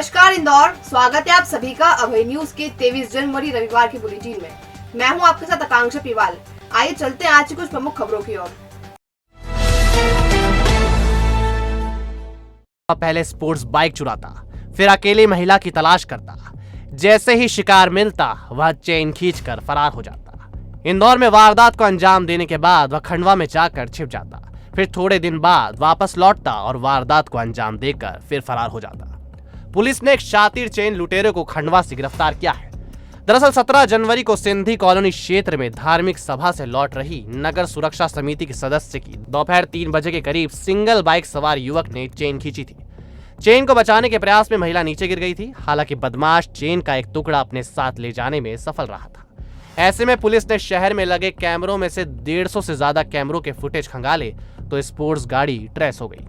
नमस्कार इंदौर, स्वागत है आप सभी का अभय न्यूज के 23 जनवरी रविवार के बुलेटिन में। मैं हूं आपके साथ आकांक्षा पिवाल। आइए चलते हैं आज की कुछ प्रमुख खबरों की ओर। पहले स्पोर्ट्स बाइक चुराता, फिर अकेली महिला की तलाश करता, जैसे ही शिकार मिलता वह चेन खींचकर फरार हो जाता। इंदौर में वारदात को अंजाम देने के बाद वह खंडवा में जाकर छिप जाता, फिर थोड़े दिन बाद वापस लौटता और वारदात को अंजाम देकर फिर फरार हो जाता। पुलिस ने एक शातिर चेन लुटेरे को खंडवा से गिरफ्तार किया है। दरअसल 17 जनवरी को सिंधी कॉलोनी क्षेत्र में धार्मिक सभा से लौट रही नगर सुरक्षा समिति के सदस्य की दोपहर 3 बजे के करीब सिंगल बाइक सवार युवक ने चेन खींची थी। चेन को बचाने के प्रयास में महिला नीचे गिर गई थी। हालांकि बदमाश चेन का एक टुकड़ा अपने साथ ले जाने में सफल रहा था। ऐसे में पुलिस ने शहर में लगे कैमरों में से 150 से ज्यादा कैमरों के फुटेज खंगाले तो स्पोर्ट्स गाड़ी ट्रेस हो गई।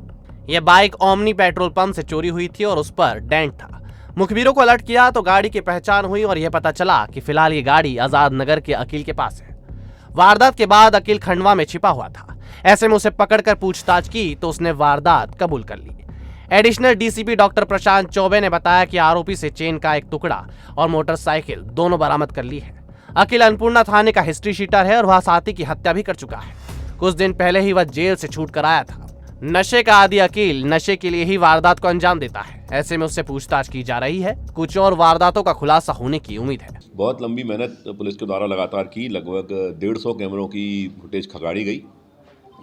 यह बाइक ओमनी पेट्रोल पंप से चोरी हुई थी और उस पर डेंट था। मुखबिरों को अलर्ट किया तो गाड़ी की पहचान हुई और यह पता चला कि फिलहाल ये गाड़ी आजाद नगर के अकील के पास है। वारदात के बाद अकील खंडवा में छिपा हुआ था। ऐसे में उसे पकड़कर पूछताछ की तो उसने वारदात कबूल कर ली। एडिशनल डीसीपी डॉक्टर प्रशांत चौबे ने बताया कि आरोपी से चेन का एक टुकड़ा और मोटरसाइकिल दोनों बरामद कर ली है। अकील अन्नपूर्णा थाने का हिस्ट्री शीटर है और वह साथी की हत्या भी कर चुका है। कुछ दिन पहले ही वह जेल से छूट कर आया था। नशे का आदी अकील नशे के लिए ही वारदात को अंजाम देता है। ऐसे में उससे पूछताछ की जा रही है। कुछ और वारदातों का खुलासा होने की उम्मीद है। बहुत लंबी मेहनत पुलिस के द्वारा लगातार की, लगभग 150 कैमरों की फुटेज खंगाली गई।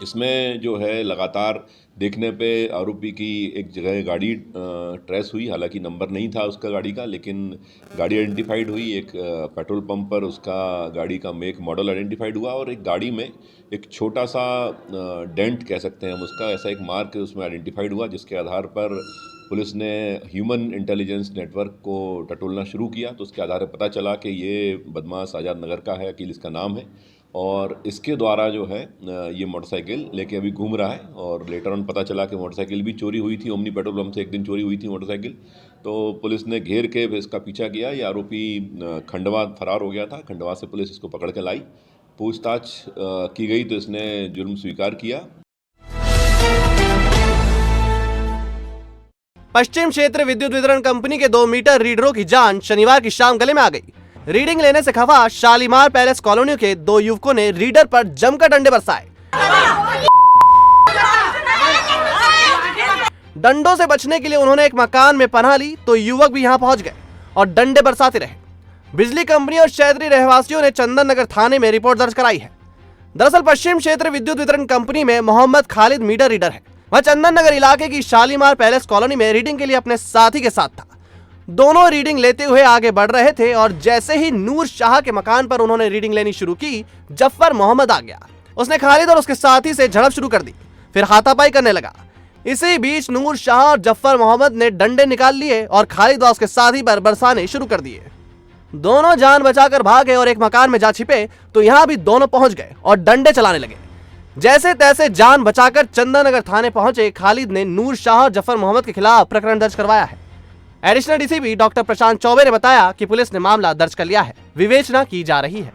इसमें जो है लगातार देखने पे आरोपी की एक जगह गाड़ी ट्रेस हुई। हालांकि नंबर नहीं था उसका गाड़ी का, लेकिन गाड़ी आइडेंटिफाइड हुई। एक पेट्रोल पंप पर उसका गाड़ी का मेक मॉडल आइडेंटिफाइड हुआ और एक गाड़ी में एक छोटा सा डेंट कह सकते हैं हम उसका, ऐसा एक मार्क उसमें आइडेंटिफाइड हुआ, जिसके आधार पर पुलिस ने ह्यूमन इंटेलिजेंस नेटवर्क को टटोलना शुरू किया। तो उसके आधार पर पता चला कि ये बदमाश आज़ाद नगर का है, अकील इसका नाम है और इसके द्वारा जो है ये मोटरसाइकिल लेके अभी घूम रहा है। और लेटर ऑन पता चला कि मोटरसाइकिल भी चोरी हुई थी। ओमनी पेट्रोल पंप से एक दिन चोरी हुई थी मोटरसाइकिल। तो पुलिस ने घेर के इसका पीछा किया। ये आरोपी खंडवा फरार हो गया था। खंडवा से पुलिस इसको पकड़ के लाई, पूछताछ की गई तो इसने जुर्म स्वीकार किया। पश्चिम क्षेत्र विद्युत वितरण कंपनी के 2 मीटर रीडरों की जान शनिवार की शाम गले में आ गई। रीडिंग लेने से खफा शालीमार पैलेस कॉलोनी के 2 युवकों ने रीडर पर जमकर डंडे बरसाए। डंडों से बचने के लिए उन्होंने एक मकान में पनाह ली तो युवक भी यहां पहुंच गए और डंडे बरसाते रहे। बिजली कंपनी और शहरी रहवासियों ने चंदन नगर थाने में रिपोर्ट दर्ज कराई है। दरअसल पश्चिम क्षेत्र विद्युत वितरण कंपनी में मोहम्मद खालिद मीटर रीडर है। वह चंदन नगर इलाके की शालीमार पैलेस कॉलोनी में रीडिंग के लिए अपने साथी के साथ था। दोनों रीडिंग लेते हुए आगे बढ़ रहे थे और जैसे ही नूर शाह के मकान पर उन्होंने रीडिंग लेनी शुरू की, जफर मोहम्मद आ गया। उसने खालिद और उसके साथी से झड़प शुरू कर दी, फिर हाथापाई करने लगा। इसी बीच नूर शाह और जफर मोहम्मद ने डंडे निकाल लिए और खालिद और उसके साथी पर बरसाने शुरू कर दिए। दोनों जान बचाकर भागे और एक मकान में जा छिपे तो यहां भी दोनों पहुंच गए और डंडे चलाने लगे। जैसे तैसे जान बचाकर चंदन नगर थाने पहुंचे खालिद ने नूर शाह और जफर मोहम्मद के खिलाफ प्रकरण दर्ज करवाया है। एडिशनल डीसीपी डॉक्टर प्रशांत चौबे ने बताया कि पुलिस ने मामला दर्ज कर लिया है, विवेचना की जा रही है।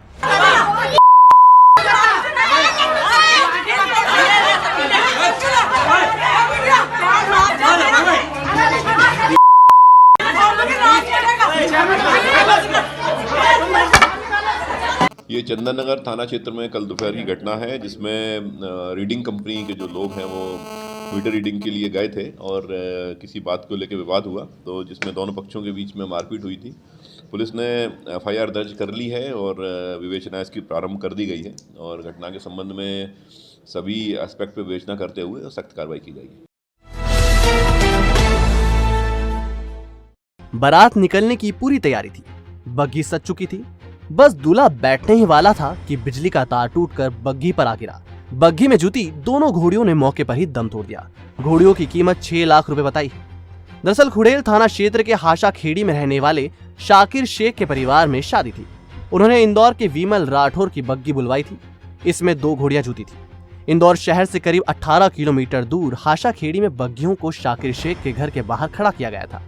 ये चंदन नगर थाना क्षेत्र में कल दोपहर की घटना है, जिसमें रीडिंग कंपनी के जो लोग हैं वो मीटर रीडिंग के लिए गए थे और किसी बात को लेकर विवाद हुआ, तो जिसमें दोनों पक्षों के बीच में मारपीट हुई थी। पुलिस ने एफआईआर दर्ज कर ली है और विवेचना इसकी प्रारंभ कर दी गई है और घटना के संबंध में सभी एस्पेक्ट पर विवेचना करते हुए सख्त कार्रवाई की जाएगी। बारात निकलने की पूरी तैयारी थी, बग्घी सज चुकी थी, बस दूल्हा बैठने ही वाला था कि बिजली का तार टूटकर बग्घी पर आ गिरा। बग्घी में जुटी दोनों घोड़ियों ने मौके पर ही दम तोड़ दिया। घोड़ियों की कीमत 6 लाख रुपए बताई है। दरअसल खुड़ेल थाना क्षेत्र के हाशा खेड़ी में रहने वाले शाकिर शेख के परिवार में शादी थी। उन्होंने इंदौर के विमल राठौर की बग्घी बुलवाई थी। इसमें 2 घोड़ियां जुटी थी। इंदौर शहर से करीब 18 किलोमीटर दूर हाशा खेड़ी में बग्घियों को शाकिर शेख के घर के बाहर खड़ा किया गया था।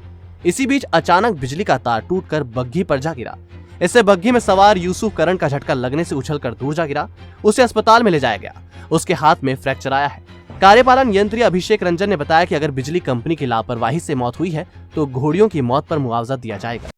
इसी बीच अचानक बिजली का तार टूटकर बग्घी पर जा गिरा। इससे बग्घी में सवार यूसुफ करंट का झटका लगने से उछलकर दूर जा गिरा। उसे अस्पताल में ले जाया गया। उसके हाथ में फ्रैक्चर आया है। कार्यपालन यंत्री अभिषेक रंजन ने बताया कि अगर बिजली कंपनी की लापरवाही से मौत हुई है तो घोड़ियों की मौत पर मुआवजा दिया जाएगा।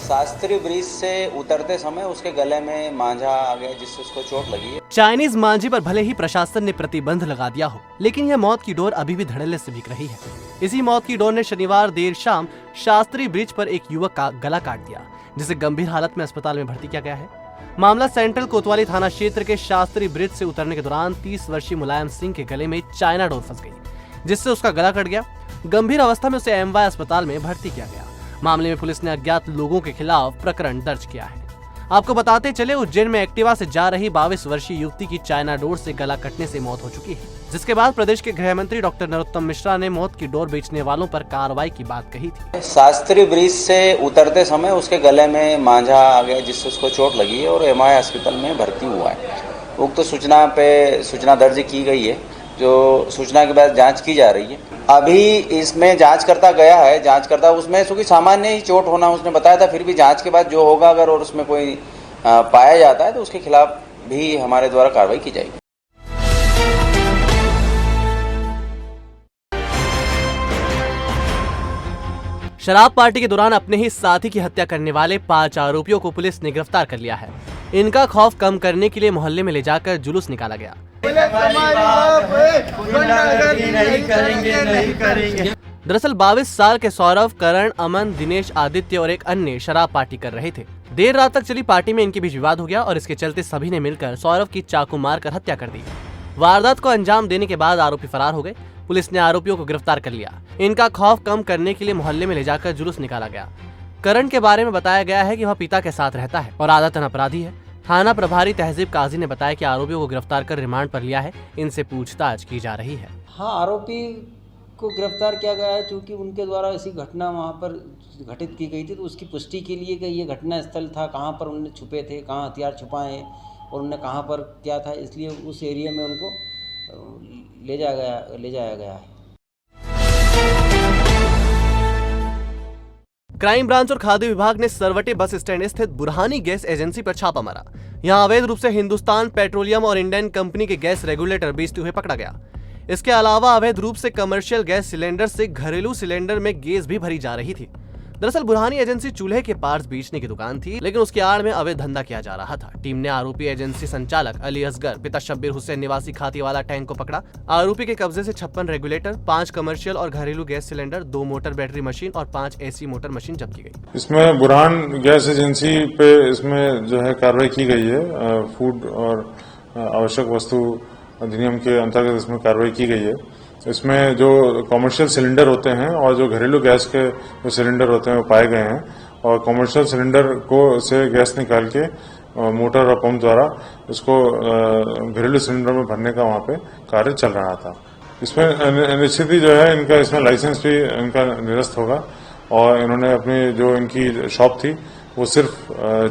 शास्त्री ब्रिज से उतरते समय उसके गले में मांझा आ गया जिससे उसको चोट लगी है। चाइनीज मांझे पर भले ही प्रशासन ने प्रतिबंध लगा दिया हो, लेकिन यह मौत की डोर अभी भी धड़ल्ले से बिक रही है। इसी मौत की डोर ने शनिवार देर शाम शास्त्री ब्रिज पर एक युवक का गला काट दिया, जिसे गंभीर हालत में अस्पताल में भर्ती किया गया है। मामला सेंट्रल कोतवाली थाना क्षेत्र के शास्त्री ब्रिज से उतरने के दौरान 30 वर्षीय मुलायम सिंह के गले में चाइना डोर फंस गई, जिससे उसका गला कट गया। गंभीर अवस्था में उसे एमवाय अस्पताल में भर्ती किया गया। मामले में पुलिस ने अज्ञात लोगों के खिलाफ प्रकरण दर्ज किया है। आपको बताते चले, उज्जैन में एक्टिवा से जा रही 22 वर्षीय युवती की चाइना डोर से गला कटने से मौत हो चुकी है, जिसके बाद प्रदेश के गृह मंत्री डॉक्टर नरोत्तम मिश्रा ने मौत की डोर बेचने वालों पर कार्रवाई की बात कही थी। शास्त्री ब्रिज से उतरते समय उसके गले में मांझा आ गया जिससे उसको चोट लगी है और एमआई अस्पताल में भर्ती हुआ है। उक्त सूचना पे सूचना दर्ज की गई है, जो सूचना के बाद जांच की जा रही है। अभी इसमें जांचकर्ता गया है, जांचकर्ता उसमें क्योंकि सामान्य ही चोट होना उसने बताया था, फिर भी जांच के बाद जो होगा अगर और उसमें कोई पाया जाता है तो उसके खिलाफ भी हमारे द्वारा कार्रवाई की जाएगी। शराब पार्टी के दौरान अपने ही साथी की हत्या करने वाले 5 आरोपियों को पुलिस ने गिरफ्तार कर लिया है। इनका खौफ कम करने के लिए मोहल्ले में ले जाकर जुलूस निकाला गया। दरअसल 22 साल के सौरभ, करण, अमन, दिनेश, आदित्य और एक अन्य शराब पार्टी कर रहे थे। देर रात तक चली पार्टी में इनके बीच विवाद हो गया और इसके चलते सभी ने मिलकर सौरभ की चाकू मारकर हत्या कर दी। वारदात को अंजाम देने के बाद आरोपी फरार हो गए। पुलिस ने आरोपियों को गिरफ्तार कर लिया। इनका खौफ कम करने के लिए मोहल्ले में ले जाकर जुलूस निकाला गया। करण के बारे में बताया गया है कि वह पिता के साथ रहता है और आदतन अपराधी है। थाना प्रभारी तहजीब काजी ने बताया कि आरोपियों को गिरफ्तार कर रिमांड पर लिया है। इनसे पूछताछ की जा रही है। हाँ, आरोपी को गिरफ्तार किया गया है क्योंकि उनके द्वारा ऐसी घटना वहाँ पर घटित की गई थी, तो उसकी पुष्टि के लिए कि ये घटना स्थल था, कहाँ पर उन्होंने छुपे थे, कहाँ हथियार छुपाए हैं और उन्होंने कहाँ पर क्या था, इसलिए उस एरिया में उनको ले जाया गया है। क्राइम ब्रांच और खाद्य विभाग ने सरवटे बस स्टैंड स्थित बुरहानी गैस एजेंसी पर छापा मारा। यहां अवैध रूप से हिंदुस्तान पेट्रोलियम और इंडियन कंपनी के गैस रेगुलेटर बेचते हुए पकड़ा गया। इसके अलावा अवैध रूप से कमर्शियल गैस सिलेंडर से घरेलू सिलेंडर में गैस भी भरी जा रही थी। दरअसल बुरहानी एजेंसी चूल्हे के पार्ट्स बेचने की दुकान थी, लेकिन उसकी आड़ में अवैध धंधा किया जा रहा था। टीम ने आरोपी एजेंसी संचालक अली असगर पिता शब्बीर हुसैन निवासी खातीवाला टैंक को पकड़ा। आरोपी के कब्जे से 56 रेगुलेटर, 5 कमर्शियल और घरेलू gas cylinder, 2 motor battery machine और 5 एसी मोटर मशीन जब्त की गई। इसमें बुरहान गैस एजेंसी पे इसमें जो है कार्रवाई की गई है। फूड और आवश्यक वस्तु अधिनियम के अंतर्गत इसमें कार्रवाई की गई है। इसमें जो कमर्शियल सिलेंडर होते हैं और जो घरेलू गैस के जो सिलेंडर होते हैं वो पाए गए हैं और कमर्शियल सिलेंडर को से गैस निकाल के मोटर और पंप द्वारा उसको घरेलू सिलेंडर में भरने का वहाँ पे कार्य चल रहा था। इसमें निश्चित ही जो है इनका इसमें लाइसेंस भी इनका निरस्त होगा और इन्होंने अपनी जो इनकी शॉप थी वो सिर्फ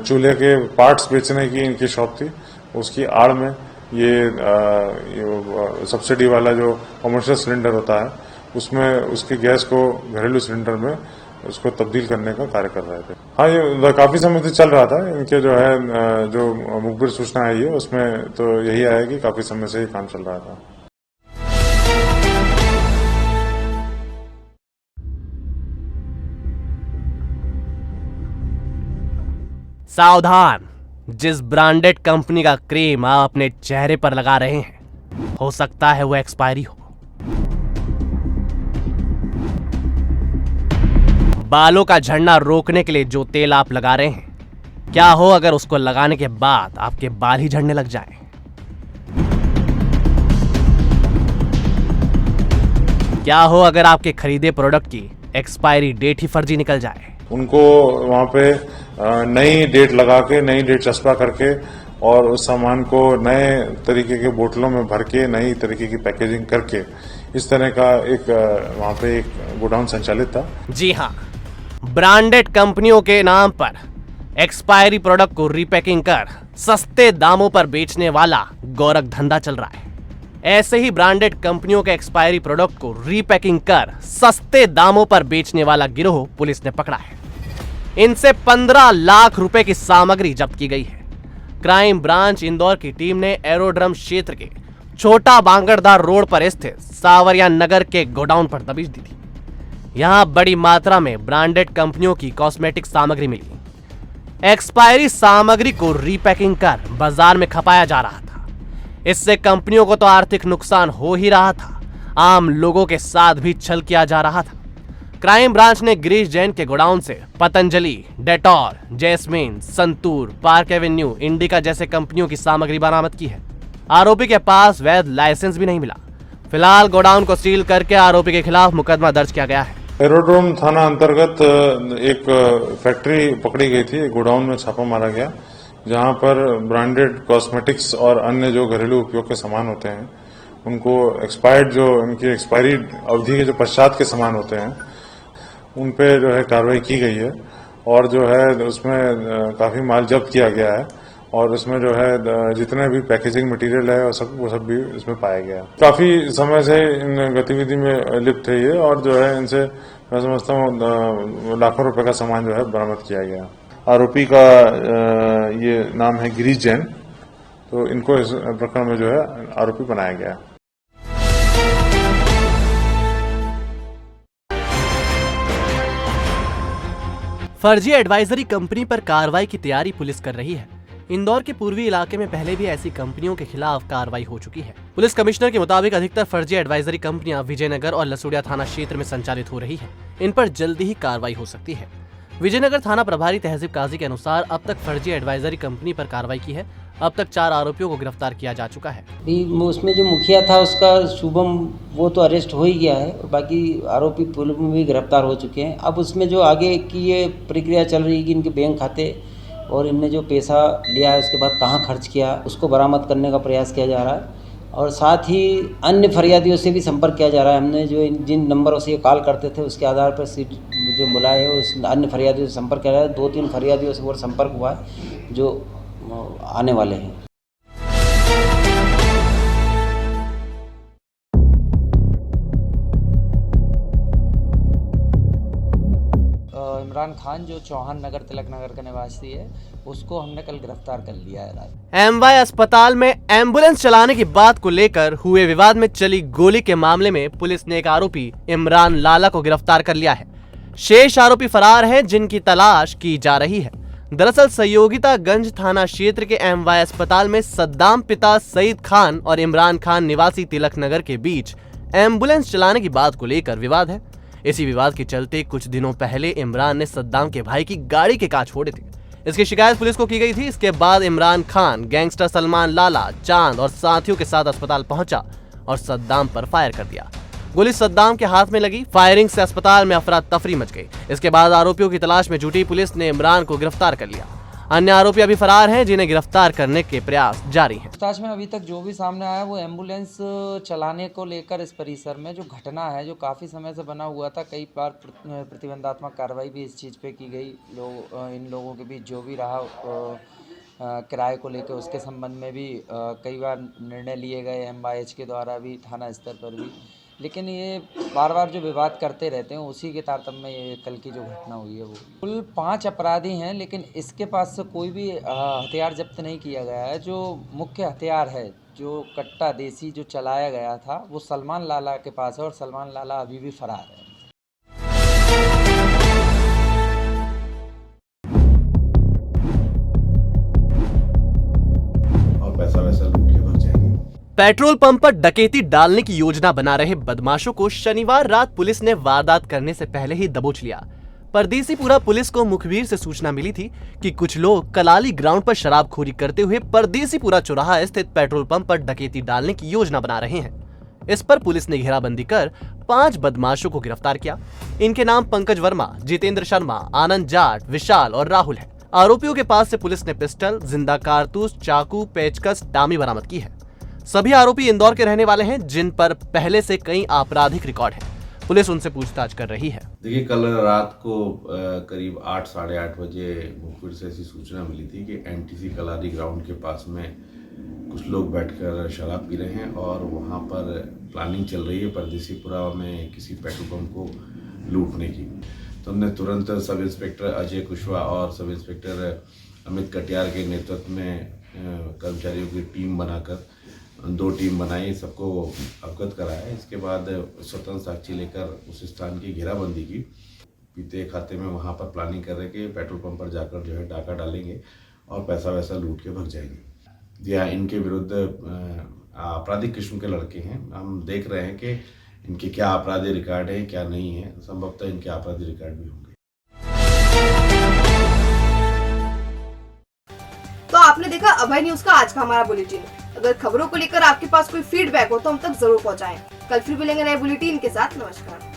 चूल्हे के पार्ट्स बेचने की इनकी शॉप थी। उसकी आड़ में ये सब्सिडी वाला जो कमर्शियल सिलेंडर होता है उसमें उसकी गैस को घरेलू सिलेंडर में उसको तब्दील करने का कार्य कर रहे थे। हाँ, ये काफी समय से चल रहा था। इनके जो है जो मुखबिर सूचना आई है उसमें तो यही आया कि काफी समय से ये काम चल रहा था। सावधान, जिस ब्रांडेड कंपनी का क्रीम आप अपने चेहरे पर लगा रहे हैं हो सकता है वो एक्सपायरी हो। बालों का झड़ना रोकने के लिए जो तेल आप लगा रहे हैं, क्या हो अगर उसको लगाने के बाद आपके बाल ही झड़ने लग जाएं? क्या हो अगर आपके खरीदे प्रोडक्ट की एक्सपायरी डेट ही फर्जी निकल जाए? उनको वहाँ पे नई डेट लगा के, नई डेट चस्पा करके और उस सामान को नए तरीके के बोतलों में भर के, नई तरीके की पैकेजिंग करके इस तरह का एक वहाँ पे एक गोडाउन संचालित था। जी हाँ, ब्रांडेड कंपनियों के नाम पर एक्सपायरी प्रोडक्ट को रीपैकिंग कर सस्ते दामों पर बेचने वाला गोरख धंधा चल रहा है। ऐसे ही ब्रांडेड कंपनियों के एक्सपायरी प्रोडक्ट को रीपैकिंग कर सस्ते दामों पर बेचने वाला गिरोह पुलिस ने पकड़ा है। इनसे 15 लाख रुपए की सामग्री जब्त की गई है। क्राइम ब्रांच इंदौर की टीम ने एरोड्रम क्षेत्र के छोटा बांगड़दार रोड पर स्थित सावरिया नगर के गोडाउन पर दबिश दी थी। यहां बड़ी मात्रा में ब्रांडेड कंपनियों की कॉस्मेटिक सामग्री मिली। एक्सपायरी सामग्री को रीपैकिंग कर बाजार में खपाया जा रहा था। इससे कंपनियों को तो आर्थिक नुकसान हो ही रहा था, आम लोगों के साथ भी छल किया जा रहा था। क्राइम ब्रांच ने गिरीश जैन के गोडाउन से Patanjali, Dettol, jasmine, santoor, park Avenue, indica जैसे कंपनियों की सामग्री बरामद की है। आरोपी के पास वैध लाइसेंस भी नहीं मिला। फिलहाल गोडाउन को सील करके आरोपी के खिलाफ मुकदमा दर्ज किया गया है। एरोड्रोम थाना अंतर्गत एक फैक्ट्री पकड़ी गई थी, एक गोडाउन में छापा मारा गया, जहां पर ब्रांडेड कॉस्मेटिक्स और अन्य जो घरेलू उपयोग के सामान होते हैं उनको एक्सपायर्ड, जो उनकी एक्सपायरी अवधि के जो पश्चात के सामान होते हैं उन पे जो है कार्रवाई की गई है और जो है उसमें काफी माल जब्त किया गया है और उसमें जो है जितने भी पैकेजिंग मटेरियल है वो सब भी इसमें पाया गया। काफी समय से इन गतिविधि में लिप्त है ये और जो है इनसे मैं समझता हूँ लाखों रुपए का सामान जो है बरामद किया गया। आरोपी का ये नाम है गिरीश जैन, तो इनको इस प्रकरण में जो है आरोपी बनाया गया। फर्जी एडवाइजरी कंपनी पर कार्रवाई की तैयारी पुलिस कर रही है। इंदौर के पूर्वी इलाके में पहले भी ऐसी कंपनियों के खिलाफ कार्रवाई हो चुकी है। पुलिस कमिश्नर के मुताबिक अधिकतर फर्जी एडवाइजरी कंपनियां विजयनगर और लसुड़िया थाना क्षेत्र में संचालित हो रही है। इन पर जल्दी ही कार्रवाई हो सकती है। विजयनगर थाना प्रभारी तहसीब काजी के अनुसार अब तक फर्जी एडवाइजरी कंपनी पर कार्रवाई की है। अब तक 4 आरोपियों को गिरफ्तार किया जा चुका है। उसमें जो मुखिया था उसका शुभम, वो तो अरेस्ट हो ही गया है और बाकी आरोपी पुलिस में भी गिरफ्तार हो चुके हैं। अब उसमें जो आगे की ये प्रक्रिया चल रही है कि इनके बैंक खाते और इनने जो पैसा लिया है उसके बाद कहाँ खर्च किया उसको बरामद करने का प्रयास किया जा रहा है और साथ ही अन्य फरियादियों से भी संपर्क किया जा रहा है। हमने जो जिन नंबरों से ये कॉल करते थे उसके आधार पर सीट जो बुलाए है उस अन्य फरियादियों से संपर्क किया जा रहा है। 2-3 फरियादियों से वो संपर्क हुआ है जो आने वाले हैं। इमरान खान जो चौहान नगर तिलक नगर का निवासी है उसको हमने कल गिरफ्तार कर लिया है। एमवाई अस्पताल में एम्बुलेंस चलाने की बात को लेकर हुए विवाद में चली गोली के मामले में पुलिस ने एक आरोपी इमरान लाला को गिरफ्तार कर लिया है। शेष आरोपी फरार हैं जिनकी तलाश की जा रही है। दरअसल सहयोगितागंज थाना क्षेत्र के एमवाई अस्पताल में सद्दाम पिता सईद खान और इमरान खान निवासी तिलक नगर के बीच एम्बुलेंस चलाने की बात को लेकर विवाद है। इसी विवाद के चलते कुछ दिनों पहले इमरान ने सद्दाम के भाई की गाड़ी के कांच फोड़े थे। इसकी शिकायत पुलिस को की गई थी। इसके बाद इमरान खान गैंगस्टर सलमान लाला, चांद और साथियों के साथ अस्पताल पहुंचा और सद्दाम पर फायर कर दिया। गोली सद्दाम के हाथ में लगी। फायरिंग से अस्पताल में अफरा तफरी मच गई। इसके बाद आरोपियों की तलाश में जुटी पुलिस ने इमरान को गिरफ्तार कर लिया। अन्य आरोपी अभी फरार हैं जिन्हें गिरफ्तार करने के प्रयास जारी हैं। पूछताछ में अभी तक जो भी सामने आया वो एम्बुलेंस चलाने को लेकर इस परिसर में जो घटना है जो काफ़ी समय से बना हुआ था, कई बार प्रतिबंधात्मक कार्रवाई भी इस चीज़ पे की गई। इन लोगों के बीच जो भी रहा किराए को लेकर उसके संबंध में भी कई बार निर्णय लिए गए MYH के द्वारा भी, थाना स्तर पर भी। लेकिन ये बार बार जो विवाद करते रहते हैं उसी के तारतम्य में ये कल की जो घटना हुई है वो कुल 5 अपराधी हैं, लेकिन इसके पास से कोई भी हथियार जब्त नहीं किया गया है। जो मुख्य हथियार है जो कट्टा देसी जो चलाया गया था वो सलमान लाला के पास है और सलमान लाला अभी भी फरार है। पेट्रोल पंप पर डकैती डालने की योजना बना रहे बदमाशों को शनिवार रात पुलिस ने वारदात करने से पहले ही दबोच लिया। परदेसीपुरा पुलिस को मुखबिर से सूचना मिली थी कि कुछ लोग कलाली ग्राउंड पर शराबखोरी करते हुए परदेसीपुरा चौराहा स्थित पेट्रोल पंप पर डकैती डालने की योजना बना रहे हैं। इस पर पुलिस ने घेराबंदी कर 5 बदमाशों को गिरफ्तार किया। इनके नाम पंकज वर्मा, जितेंद्र शर्मा, आनंद जाट, विशाल और राहुल है। आरोपियों के पास से पुलिस ने पिस्टल, जिंदा कारतूस, चाकू, पेचकस, डामी बरामद की है। सभी आरोपी इंदौर के रहने वाले हैं जिन पर पहले से कई आपराधिक रिकॉर्ड हैं। पुलिस उनसे पूछताछ कर रही है। देखिए, कल रात को करीब 8 साढ़े 8 बजे मुखबिर से ऐसी सूचना मिली थी कि NTC कलारी ग्राउंड के पास में कुछ लोग बैठकर शराब पी रहे हैं और वहां पर प्लानिंग चल रही है परदेसीपुरा में किसी पेट्रोल पंप को लूटने की। तो हमने तुरंत सब इंस्पेक्टर अजय कुशवाहा और सब इंस्पेक्टर अमित कटियार के नेतृत्व में कर्मचारियों की टीम बनाकर 2 टीम बनाई, सबको अवगत कराया। इसके बाद स्वतंत्र साक्षी लेकर उस स्थान की घेराबंदी की। पीते खाते में वहाँ पर प्लानिंग कर रहे कि पेट्रोल पंप पर जाकर जो है डाका डालेंगे और पैसा वैसा लूट के भग जाएंगे। जी हाँ, इनके विरुद्ध आपराधिक किस्म के लड़के हैं। हम देख रहे हैं कि इनके क्या आपराधिक रिकॉर्ड है, क्या नहीं है। संभवतः इनके आपराधिक रिकॉर्ड भी होंगे। तो आपने देखा अभय न्यूज का आज का हमारा बुलेटिन। अगर खबरों को लेकर आपके पास कोई फीडबैक हो तो हम तक जरूर पहुंचाएं। कल फिर मिलेंगे नए बुलेटिन के साथ। नमस्कार।